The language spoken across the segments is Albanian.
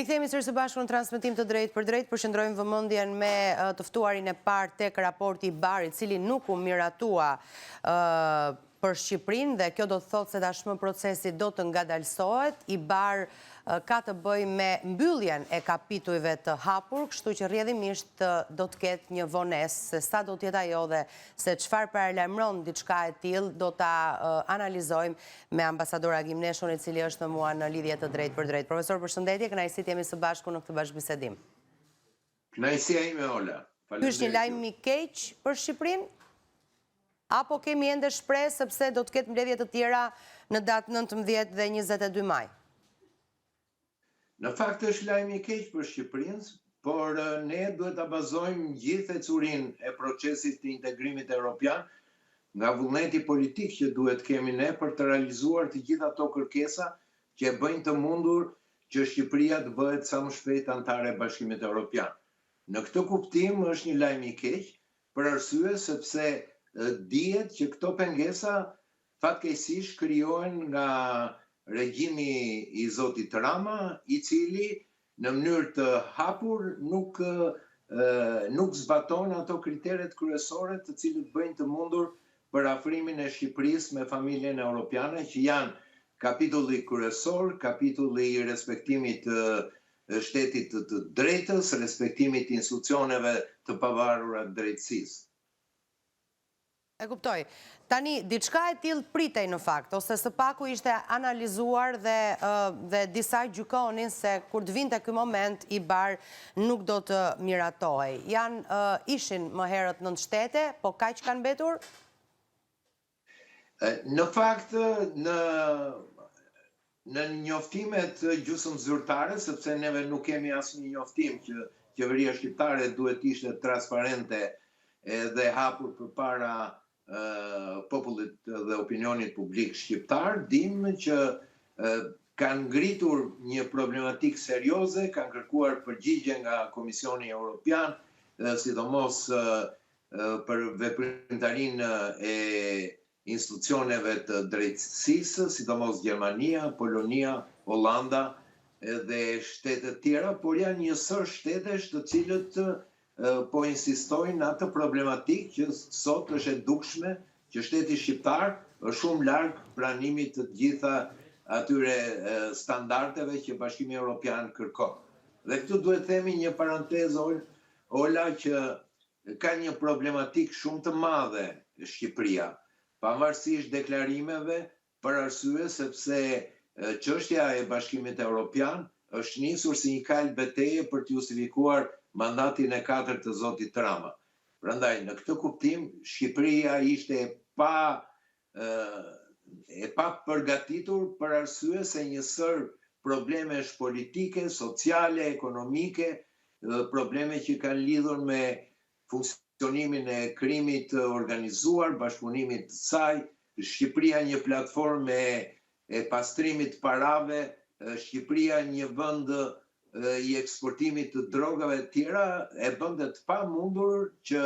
Rikthehemi sërish së bashku në transmetim të drejtë për drejtë, përshëndrojmë vëmendjen me të ftuarin e parë tek raporti i Barit, cili nuk u miratua për Shqipërinë dhe kjo do të thotë se tashmë procesi do të ngadalësohet. I Bar ka të bëjë me mbylljen e kapitujve të hapur, kështu që rrjedhimisht do të ketë një vonesë se sa do të jetë ajo dhe se çfarë paralajmëron diçka e tillë do ta analizojmë me ambasador Agim Neshun, i cili është me mua në lidhje të drejtë për drejtë. Profesor, përshëndetje, kënaqësi të jemi së bashku në këtë bashkëbisedim. Kënaqësia ime, Ola. Ky është një lajm i keq për Shqipërinë? Apo kemi ende shpresë sepse do të ketë mbledhje të tjera në datë 19 dhe 22 maj? Në fakt është lajm i keq për Shqipërinë, por ne duhet ta bazojmë gjithë ecurinë e procesit të integrimit evropian nga vullneti politik që duhet kemi ne për të realizuar të gjitha ato kërkesa që e bëjnë të mundur që Shqipëria të bëhet sa më shpejt antare e Bashkimit Evropian. Në këtë kuptim është një lajm i keq për arsye sepse dihet që këto pengesa fatkeqësisht krijohen nga regjimi i Zotit Rama, i cili në mënyrë të hapur nuk zbaton ato kriteret kryesore të cilët bëjnë të mundur për afrimin e Shqipërisë me familjen evropiane, që janë kapitulli kryesor, kapitulli i respektimit të shtetit të drejtës, respektimit të institucioneve të pavarura të drejtësisë. E kuptoj. Tani, diçka e tillë pritej në fakt, ose së paku ishte analizuar dhe disa gjykonin se kur të vinte ky moment, I Bar nuk do të miratohej. Ishin më herët 9 shtete, po kaq kanë mbetur? Në fakt, në njoftimet gjysmëzyrtare, sepse neve nuk kemi asnjë njoftim që qeveria shqiptare duhet ishte transparente dhe hapur përpara popullit dhe opinionit publik shqiptar, dim që kanë ngritur një problematik serioze, kanë kërkuar përgjigje nga Komisioni Evropian, sidomos për veprimtarinë e institucioneve të drejtësisë, sidomos Gjermania, Polonia, Hollanda dhe shtetet tjera, por janë një sër shtetesh të cilët po insistojnë atë problematik që sot është e dukshme që shteti shqiptar është shumë larg pranimit të gjitha atyre standardeve që Bashkimi Evropian kërkon. Dhe këtu duhet themi një parantezë, Ola, që ka një problematik shumë të madhe Shqipëria, pavarësisht deklarimeve, për arsye sepse çështja e Bashkimit Evropian është nisur si një kal betejë për të justifikuar mandatin e 4 të Zotit Rama. Prandaj, në këtë kuptim, Shqipëria ishte e pa përgatitur për arsye se një sër problemesh politike, sociale, ekonomike, probleme që kanë lidhur me funksionimin e krimit organizuar, bashkëpunimit të saj, Shqipëria një platformë e pastrimit parave, Shqipëria një vend i eksportimit të drogave të tjera, e bënte të pamundur që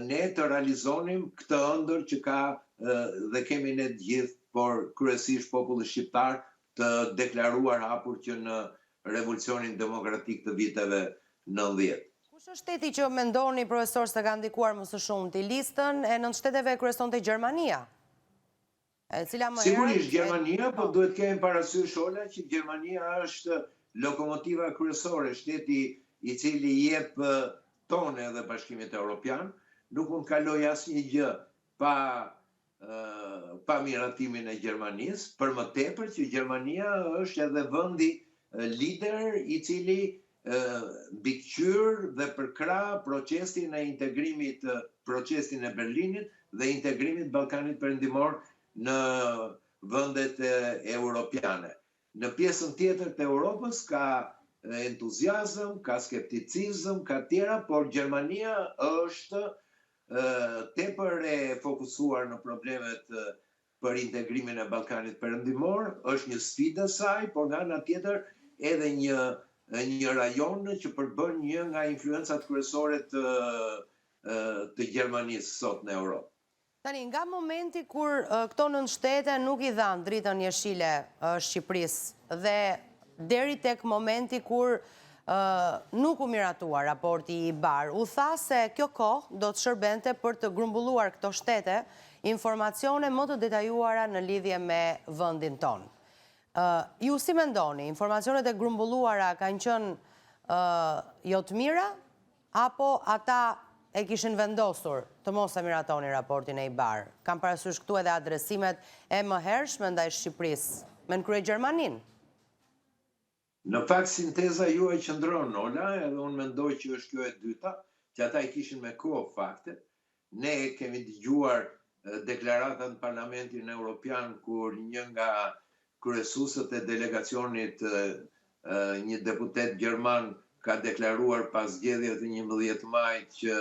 ne të realizonim këtë ëndër që ka dhe kemi ne të gjithë, por kryesisht populli shqiptar, të deklaruar hapur që në revolucionin demokratik të viteve 90. Kush është shteti që mendoni, profesor, se ka ndikuar më së shumti? Listën e 9 shteteve kryesonte Gjermania? Sigurisht Gjermania, po duhet kemi parasysh, Ola, që Gjermania është lokomotiva kryesore, shteti i cili jep tonë edhe Bashkimit Evropian, nuk mund kaloj asnjë gjë pa miratimin e Gjermanisë, për më tepër që Gjermania është edhe vendi lider i cili mbikëqyr dhe përkrah procesin e integrimit, procesin e Berlinit dhe integrimit Ballkanit Perëndimor në vendet europiane. Në pjesën tjetër të Europës ka entuziazëm, ka skepticizëm, ka tjera, por Gjermania është tepër e fokusuar në problemet për integrimin e Ballkanit Perëndimor, është një sfidë e saj, por nga ana tjetër edhe një rajon që përbën një nga influencat kryesore të Gjermanisë sot në Europë. Tani, nga momenti kur këto 9 shtete nuk I dhanë dritën jeshile Shqipërisë dhe deri tek momenti kur nuk u miratua raporti i BAR. U tha se kjo kohë do të shërbente për të grumbulluar këto shtete informacione më të detajuara në lidhje me vendin tonë. Ju si mendoni, informacionet e grumbulluara kanë qenë jo të mira, apo ata e kishin vendosur të mos e miratoni raportin e i BAR? Kam parasysh këtu edhe adresimet e mëhershme ndaj Shqipërisë me në krye Gjermaninë. Në fakt, sinteza ju e qëndron, Ola, edhe unë mendoj që është kjo e dyta, që ata i kishin me kohë faktet. Ne kemi dëgjuar deklaratat në Parlamentin Evropian, kur një nga kryesuesët e delegacionit, një deputet gjerman, ka deklaruar pas zgjedhjeve të 11 majit që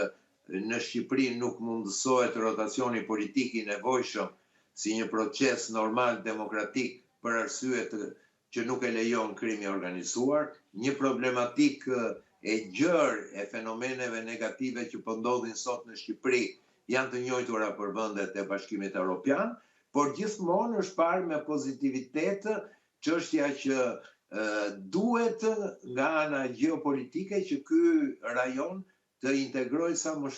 në Shqipëri nuk mundësohet rotacioni politik i nevojshëm si një proces normal demokratik për arsye që nuk e lejon krimi organizuar, një problematik e gjërë e fenomeneve negative që po ndodhin sot në Shqipëri janë të njëjtura për vendet e Bashkimit Evropian, por gjithmonë është parë me pozitivitet çështja që duhet nga ana gjeopolitike që ky rajon të integrojë sa më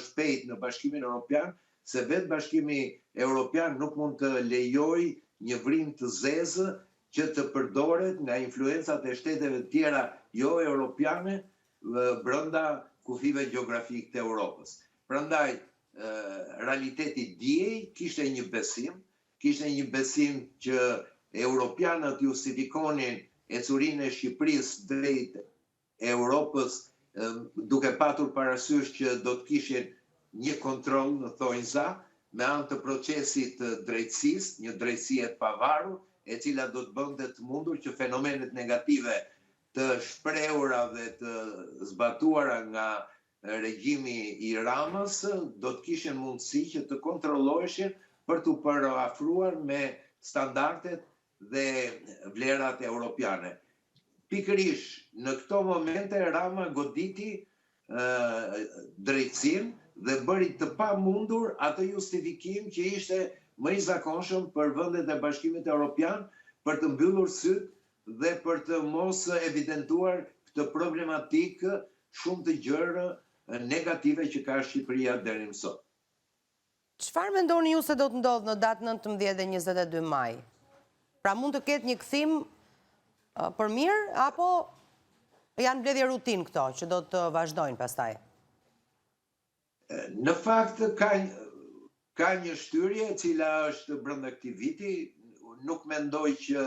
shpejt në Bashkimin Evropian, se vetë Bashkimi Evropian nuk mund të lejojë një vrim të zezë që të përdoret nga influencat e shteteve tjera jo europiane brenda kufive gjeografik të Europës. Prandaj, realiteti djej kishte një besim që europianët justifikonin ecurinë e Shqipërisë drejt Europës duke patur parasysh që do të kishin një kontroll në thonjza me anë të procesit të drejtësisë, një drejtësi e pavarur, e cila do të bënte të mundur që fenomenet negative të shprehura dhe të zbatuara nga regjimi i Ramës do të kishin mundësi që të kontrolloheshin për të përafruar me standardet dhe vlerat europiane. Pikërisht në këto momente Rama goditi drejtësinë dhe bëri të pamundur atë justifikim që ishte më i zakonshëm për vendet e Bashkimit Evropian për të mbyllur syt dhe për të mos evidentuar këtë problematik shumë të gjerë negative që ka Shqipëria deri më sot. Çfarë mendoni ju se do të ndodhë në datë 19 dhe 22 maj? Pra mund të ketë një kthim për mirë, apo janë mbledhje rutinë këto që do të vazhdojnë pastaj? Në fakt ka një shtyrje e cila është brenda këtij viti, nuk mendoj që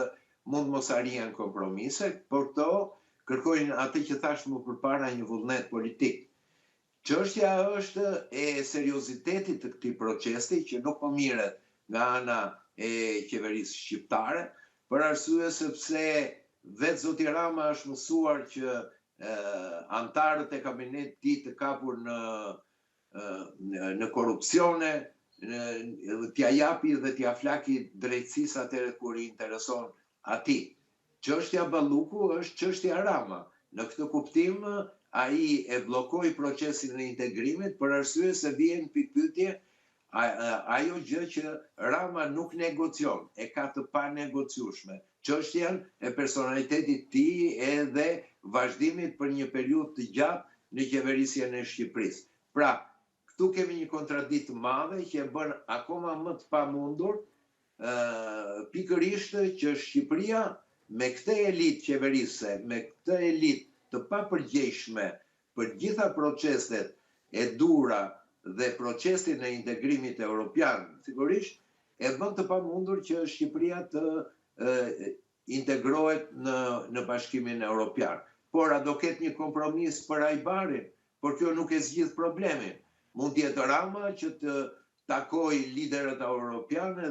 mund mos arrihen kompromise, por këto kërkojnë atë që thash më përpara, një vullnet politik. Çështja është e seriozitetit të këtij procesi që nuk po mirret nga ana e qeverisë shqiptare, për arsye sepse vetë zoti Rama është mësuar që antarët e kabinetit tij të kapur në korrupsione, t'ja japi dhe t'ja flaki drejtësisë atëherë kur i intereson atij. Çështja Balluku është çështja Rama. Në këtë kuptim ai e bllokoi procesin e integrimit për arsye se vjen pikpyetje ajo gjë që Rama nuk negocion, e ka të panegociueshme. Çështjen e personalitetit të tij edhe vazhdimit për një periudhë të gjatë në qeverisjen e Shqipërisë. Pra, këtu kemi një kontradiktë të madhe që e bën akoma më të pamundur pikërisht që Shqipëria me këtë elitë qeverise, me këtë elitë të papërgjegjshme për gjitha proceset e dura dhe procesin e integrimit evropian, sigurisht e bën të pamundur që Shqipëria të integrohet në Bashkimin Evropian. Por a do ketë një kompromis për Ajbarin, por kjo nuk e zgjidh problemin. Mund të jetë Rama që të takoj liderët europianë,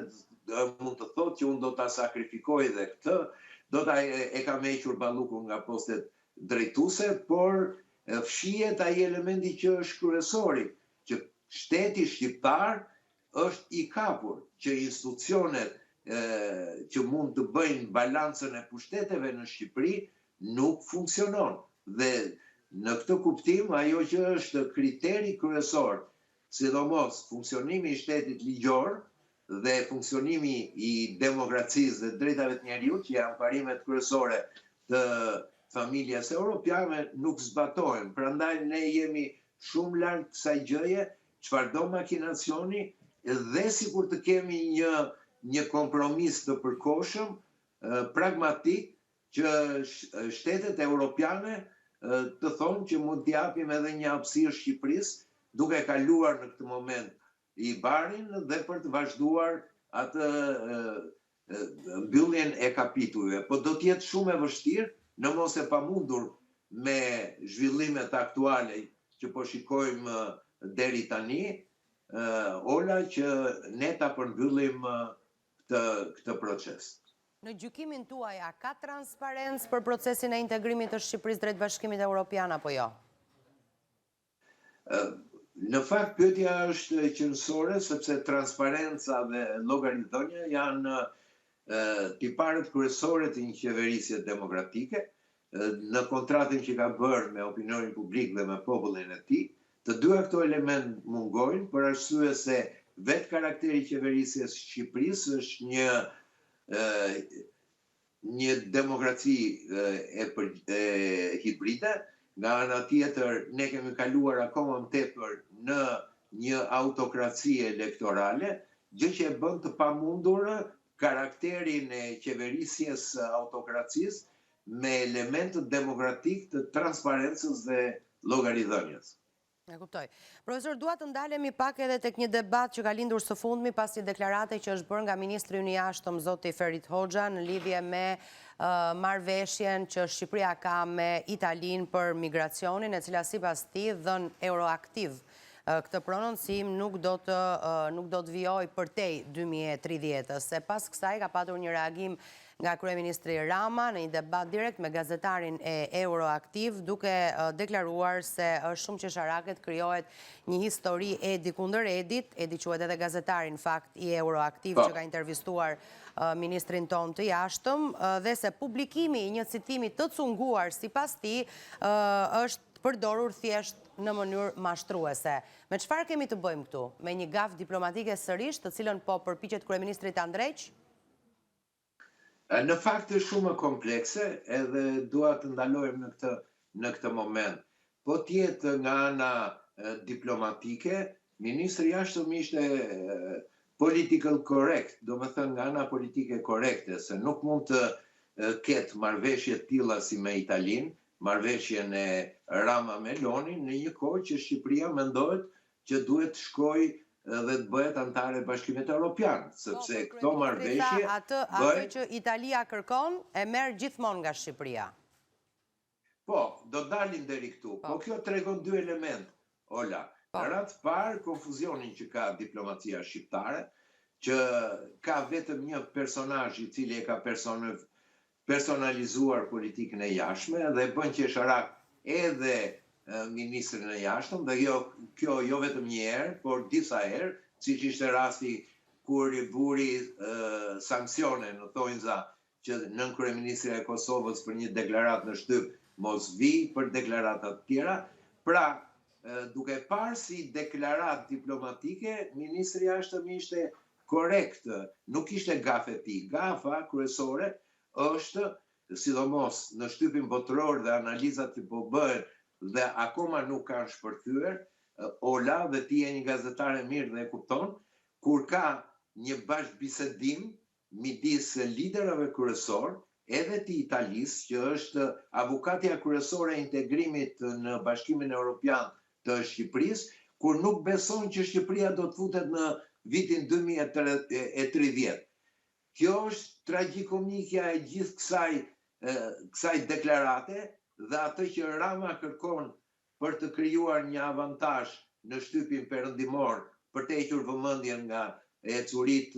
mund të thotë që unë do ta sakrifikoj dhe këtë, do ta e kam hequr Ballukun nga postet drejtuese, por fshihet ai elementi që është kryesori, që shteti shqiptar është i kapur, që institucionet që mund të bëjnë balancën e pushteteve në Shqipëri nuk funksionon. Dhe në këtë kuptim, ajo që është kriteri kryesor, sidomos funksionimi i shtetit ligjor dhe funksionimi i demokracisë dhe drejtave të njeriut, që janë parimet kryesore të familjes europiane nuk zbatohen. Prandaj ne jemi shumë larg kësaj gjëje, çfarëdo makinacioni, dhe sikur të kemi një kompromis të përkohshëm, pragmatik, që shtetet europiane të thonë që mund t'japim edhe një hapësirë Shqipërisë, duke kaluar në këtë moment i barin dhe për të vazhduar atë mbylljen e kapitujve. Po do t'jetë shumë e vështirë, në mos e pamundur me zhvillimet aktuale që po shikojmë deri tani, Ola, që ne ta përmbyllim këtë proces. Në gjykimin tuaj, a ka transparencë për procesin e integrimit të Shqipërisë drejt Bashkimit Evropian apo jo? Në fakt, pyetja është qëndësore, sepse transparenca dhe llogaridhënia janë tiparët kryesore të një qeverisje demokratike. Në kontratën që ka bërë me opinionin publik dhe me popullin e tij, të dyja këto element mungojnë për arsye se vetë karakteri i qeverisjes Shqipërisë është një demokraci hibride. Nga ana tjetër, ne kemi kaluar akoma më tepër në një autokraci elektorale, gjë që e bën të pamundur karakterin e qeverisjes autokracisë me elementë demokratik të transparencës dhe llogaridhënies. E kuptoj. Profesor, dua të ndalemi pak edhe tek një debat që ka lindur së fundmi pas një deklarate që është bërë nga ministri i jashtëm zoti Ferit Hoxha në lidhje me marrëveshjen që Shqipëria ka me Italinë për migracionin, e cila sipas tij dhën euroaktiv. Këtë prononcim nuk do të vijojë përtej 2030-s. Se pas kësaj ka patur një reagim nga kryeministri Rama në një debat direkt me gazetarin e Euroaktiv, duke deklaruar se është shumë qesharake të krijohet një histori Edi kundër Edit, Edi quhet edhe gazetari në fakt i Euroaktiv që ka intervistuar ministrin ton të jashtëm, dhe se publikimi i një citimi të cunguar sipas tij është përdorur thjesht në mënyrë mashtruese. Me çfarë kemi të bëjmë këtu? Me një gafë diplomatike sërish, të cilën po përpiqet kryeministri ta ndreqë? Në fakt është shumë komplekse, edhe dua të ndalohem në këtë moment. Po tjetë nga ana diplomatike, ministri i jashtëm ishte political correct, do me thënë nga ana politike korekte, se nuk mund të ketë marrëveshje të tilla si me Italinë, marrëveshjen e Rama Meloni, në një kohë që Shqipëria mendohet që duhet të shkojë dhe të bëhet antare e Bashkimit Evropian, sepse këto marrëveshje atë që Italia kërkon e merr gjithmonë nga Shqipëria. Po, do dalim deri këtu. Po kjo tregon dy element, Ola. Rat parë, konfuzionin që ka diplomacia shqiptare, që ka vetëm një personazh i cili e ka personalizuar politikën e jashtme dhe bën qesharak edhe ministrin e jashtëm, dhe kjo jo vetëm një herë, por disa herë, siç ishte rasti kur i buri sanksione në thonjza që nën kryeministri e Kosovës për një deklaratë në shtyp mos vi për deklarata të tjera. Pra, duke parë si deklaratë diplomatike, ministri i jashtëm ishte korrekt, nuk ishte gafe ti. Gafa kryesore është, sidomos në shtypin botëror dhe analizat që po bëhen dhe akoma nuk kanë shpërthyer, Ola, dhe ti je një gazetare mirë dhe e kupton, kur ka një bashkëbisedim midis liderave kryesor, edhe të Italisë, që është avukatja kryesore e integrimit në Bashkimin Evropian të Shqipërisë, kur nuk beson që Shqipëria do të futet në vitin 2030. Kjo është tragjikomikja e gjithë kësaj deklarate, dhe atë që Rama kërkon për të krijuar një avantazh në shtypin perëndimor për të hequr vëmendjen nga ecurit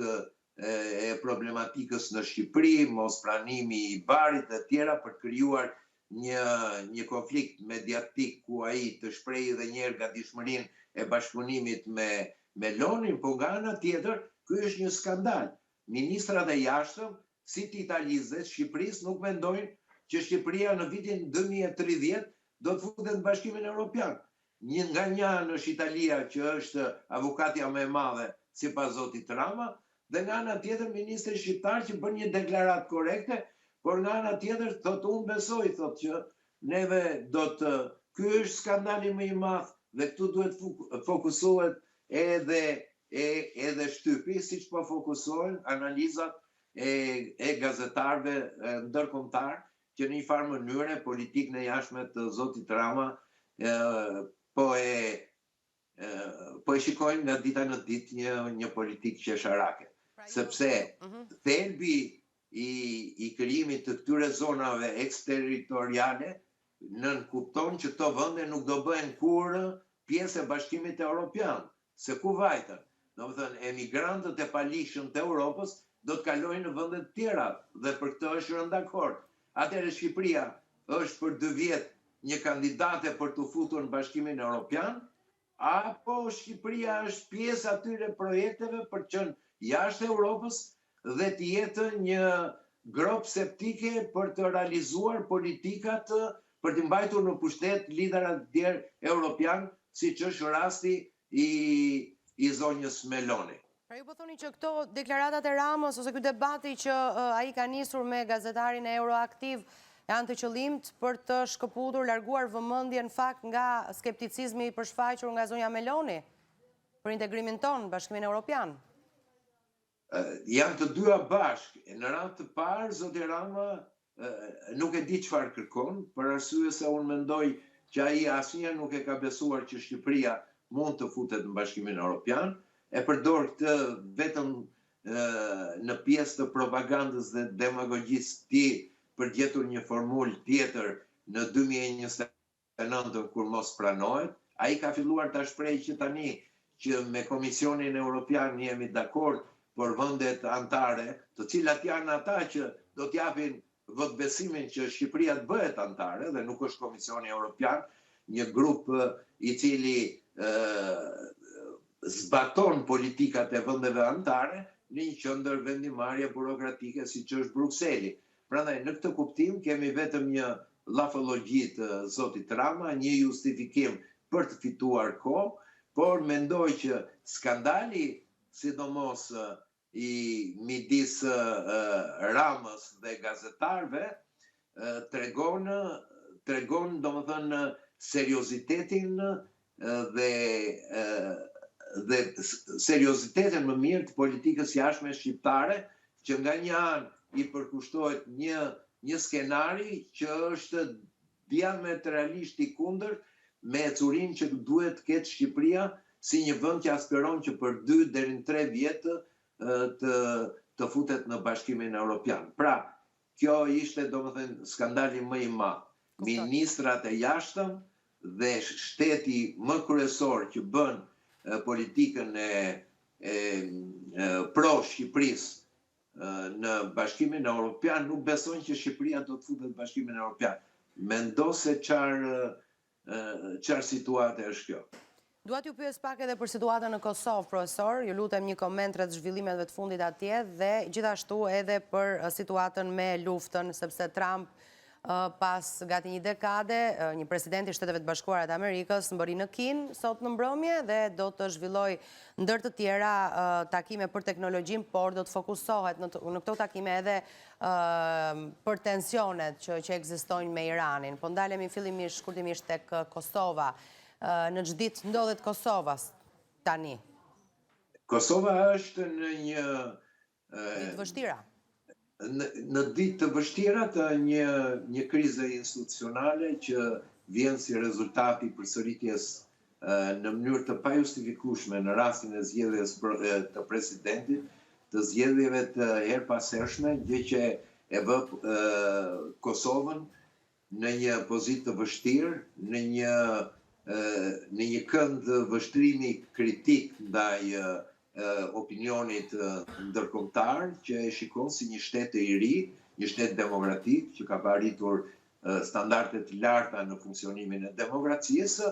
e problematikës në Shqipëri, mos pranimi i barit dhe tjera, për të krijuar një konflikt mediatik ku ai të shprehë edhe një herë gatishmërinë e bashkëpunimit me Melonin, po nga ana tjetër, ky është një skandal. Ministrat e jashtëm, si të Italisë dhe Shqipërisë, nuk mendojnë që Shqipëria në vitin 2030 do të futet në Bashkimin Evropian. Nga një anë është Italia, që është avukatja më e madhe sipas zotit Rama, dhe nga ana tjetër ministri shqiptar që bën një deklaratë korrekte, por nga ana tjetër, thot, unë besoj, thot që neve ky është skandali më i madh dhe këtu duhet fokusohet edhe shtypi, siç po fokusohen analizat e gazetarëve ndërkombëtar, që në një farë mënyre politikën e jashtme të zotit Rama po e shikojmë nga dita në ditë një politikë qesharake. Sepse thelbi i krijimit të këtyre zonave eksterritoriale nënkupton që këto vende nuk do bëhen kur pjesë e Bashkimit Evropian, se ku vajten. Domethënë, emigrantët e palishëm të Europës do të kalojnë në vende të tjera dhe për këtë është rënë dakord. Atëherë Shqipëria është për 2 vjet një kandidate për të futur në Bashkimin Evropian, apo Shqipëria është pjesë atyre projekteve për të qenë jashtë Europës dhe të jetë një grop septike për të realizuar politikat për të mbajtur në pushtet liderat tjerë europian, siç është rasti i zonjës Meloni. Pra ju po thoni që këto deklaratat e Ramës ose ky debati që ai ka nisur me gazetarin e Euroaktiv janë të qëllimt për të shkëputur, larguar vëmendjen fakt nga skepticizmi i përshfaqur nga zonja Meloni për integrimin ton në Bashkimin Evropian? Janë të dyja bashkë. Në radhë të parë, zoti Rama nuk e di çfarë kërkon, për arsye se unë mendoj që ai asnjëherë nuk e ka besuar që Shqipëria mund të futet në Bashkimin Evropian, e përdor këtë vetëm në pjesë të propagandës dhe demagogjisë të tij për gjetur një formulë tjetër në 2029 kur mos pranohet. Ai ka filluar ta shprehë që tani që me Komisionin Evropian jemi dakord për vendet anëtare, të cilat janë ata që do t'japin votbesimin që Shqipëria të bëhet anëtare dhe nuk është Komisioni Evropian, një grup i cili zbaton politikat e vendeve anëtare në një qendër vendimarrje burokratike siç është Brukseli. Prandaj në këtë kuptim kemi vetëm një llafëllogji të zotit Rama, një justifikim për të fituar kohë, por mendoj që skandali, sidomos i midis Ramës dhe gazetarëve, tregon domethënë seriozitetin dhe seriozitetin më mirë të politikës jashtme shqiptare, që nga një anë i përkushtohet një skenari që është diametralisht i kundërt me ecurinë që duhet të ketë Shqipëria si një vend që aspiron që për 2 deri në 3 vjet të futet në Bashkimin Evropian. Pra, kjo ishte domethënë skandali më i madh. Ministrat e jashtëm dhe shteti më kryesor që bën politikën pro Shqipërisë në Bashkimin Evropian nuk besojnë që Shqipëria do të futet në Bashkimin Evropian. Mendo se çfarë situate është kjo. Dua t'ju pyes pak edhe për situatën në Kosovë, profesor. Ju lutem një koment rreth zhvillimeve të fundit atje dhe gjithashtu edhe për situatën me luftën, sepse Trump pas gati një dekade, një president i Shteteve të Bashkuara të Amerikës mbëri në Kinë sot në mbrëmje dhe do të zhvilloj ndër të tjera takime për teknologjinë, por do të fokusohet në këto takime edhe për tensionet që ekzistojnë me Iranin. Po ndalemi fillimisht shkurtimisht tek Kosova. Në çdo ditë ndodhet Kosovas tani? Kosova është në një ditë vështira. Në ditë të vështira të një krize institucionale që vjen si rezultati i përsëritjes në mënyrë të pajustifikueshme në rastin e zgjedhjes të presidentit, të zgjedhjeve të herpashershme, gjë që e vë Kosovën në një pozitë të vështirë, në një kënd vështrimi kritik ndaj opinionit ndërkombëtar që e shikon si një shtet i ri, një shtet demokratik që ka arritur standarde të larta në funksionimin e demokracisë,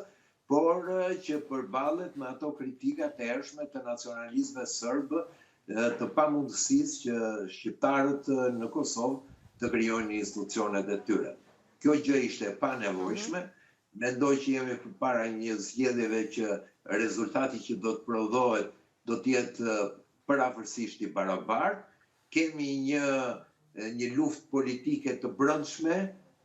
por që përballet me ato kritikat e hershme të nacionalizmit serb, të pamundësisë që shqiptarët në Kosovë të krijojnë institucionet e tyre. Kjo gjë ishte e panevojshme. Mendoj që jemi përpara një zgjedhjeve që rezultati që do të prodhohet do të jetë përafërsisht i barabartë. Kemi një një luftë politike të brendshme,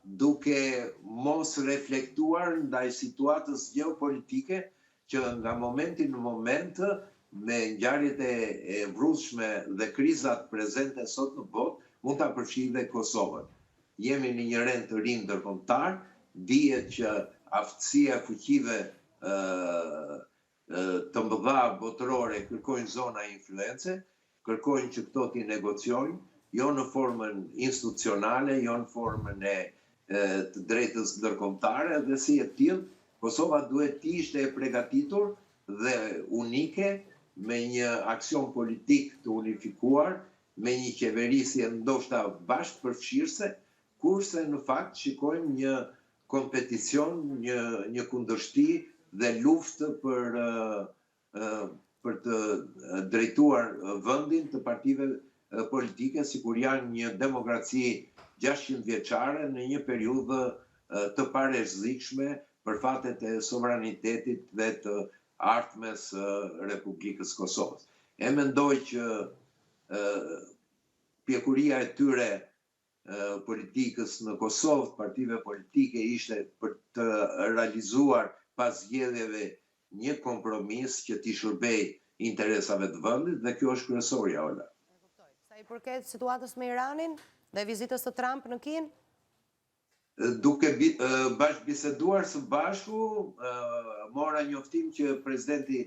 duke mos reflektuar ndaj situatës geopolitike që nga momenti në moment me ngjarjet e vrrushme dhe krizat prezente sot në botë mund ta përfshijë dhe Kosovën. Jemi në një rend të ri ndërkombëtar, dihet që aftësia e fuqive të mëdha botërore kërkojnë zona influence, kërkojnë që këto t'i negociojnë, jo në formën institucionale, jo në formën e të drejtës ndërkombëtare, dhe si e tillë, Kosova duhet të ishte e përgatitur dhe unike me një aksion politik të unifikuar, me një qeverisje ndoshta bashkëpërfshirëse, kurse në fakt shikojmë një kompeticion, një kundërshti dhe luftë për të drejtuar vendin të partive politike, sikur janë një demokraci 600 vjeçare në një periudhë të parezikshme për fatet e sovranitetit dhe të ardhmes Republikës Kosovës. E mendoj që pjekuria e tyre politikës në Kosovë, partive politike, ishte për të realizuar pas zgjedhjeve një kompromis që t'i shërbej interesave të vendit, dhe kjo është kryesorja, Ola. Sa i përket situatës me Iranin dhe vizitës së Trump në Kinë? Duke biseduar së bashku, mora njoftim që presidenti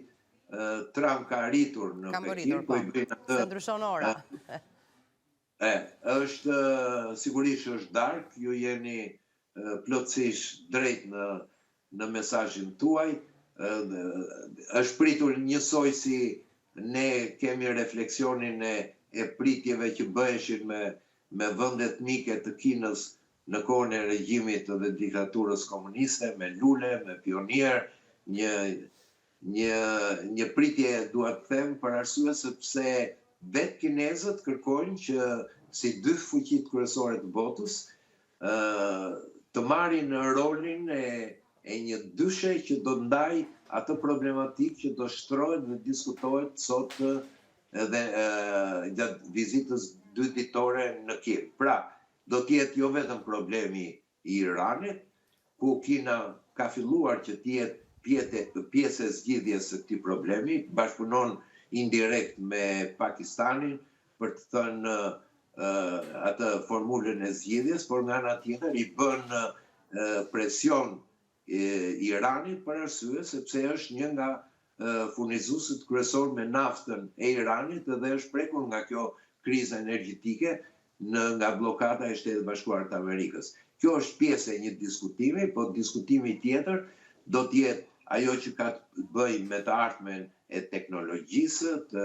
Trump ka arritur në Pekin. Se ndryshon ora. Sigurisht është darkë, ju jeni plotësisht drejt në mesazhin tuaj. Është pritur njësoj si ne kemi refleksionin e pritjeve që bëheshin me vendet mike të Kinës në kohën e regjimit dhe diktaturës komuniste, me lule, me pionier, një pritje duhet të them për arsye sepse vetë kinezët kërkojnë që si dy fuqit kryesore të botës të marrin rolin e një dyshe që do ndaj atë problematik që do shtrohet dhe diskutohet sot edhe gjatë vizitës 2 ditore në Kinë. Pra, do t'jetë jo vetëm problemi i Iranit, ku Kina ka filluar që t'jetë pjesë e zgjidhjes së këtij problemi, bashkëpunon indirekt me Pakistanin për të thënë atë formulën e zgjidhjes, por nga ana tjetër i bën presion Iranit për arsye sepse është një nga furnizuesit kryesor me naftën e Iranit dhe është prekur nga kjo kriza energjetike nga bllokada e Shtetit Bashkuar të Amerikës. Kjo është pjesë e një diskutimi, po diskutimi tjetër do të jetë ajo që ka të bëjë me të ardhmen e teknologjisë, të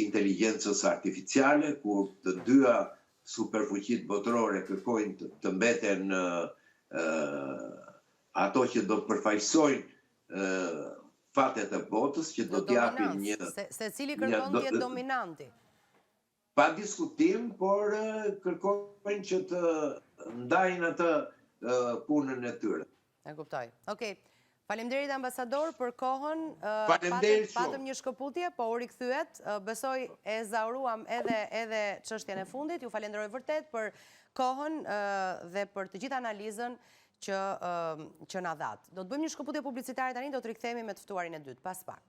inteligjencës artificiale, ku të dyja superfuqit botërore kërkojnë të mbeten ato që do përfaqësojnë fatet e botës, që do t'japin një... Se cili kërkon të jetë dominanti? Pa diskutim, por kërkojnë që të ndajnë atë punën e tyre. E kuptoj. Okej. Faleminderit ambasador për kohën. Patëm një shkëputje, po u rikthyet. Besoj e zauruam edhe çështjen e fundit. Ju falenderoj vërtet për kohën dhe për të gjithë analizën që na dhat. Do të bëjmë një shkëputje publicitare tani, do të rikthehemi me të ftuarin e dytë pas pak.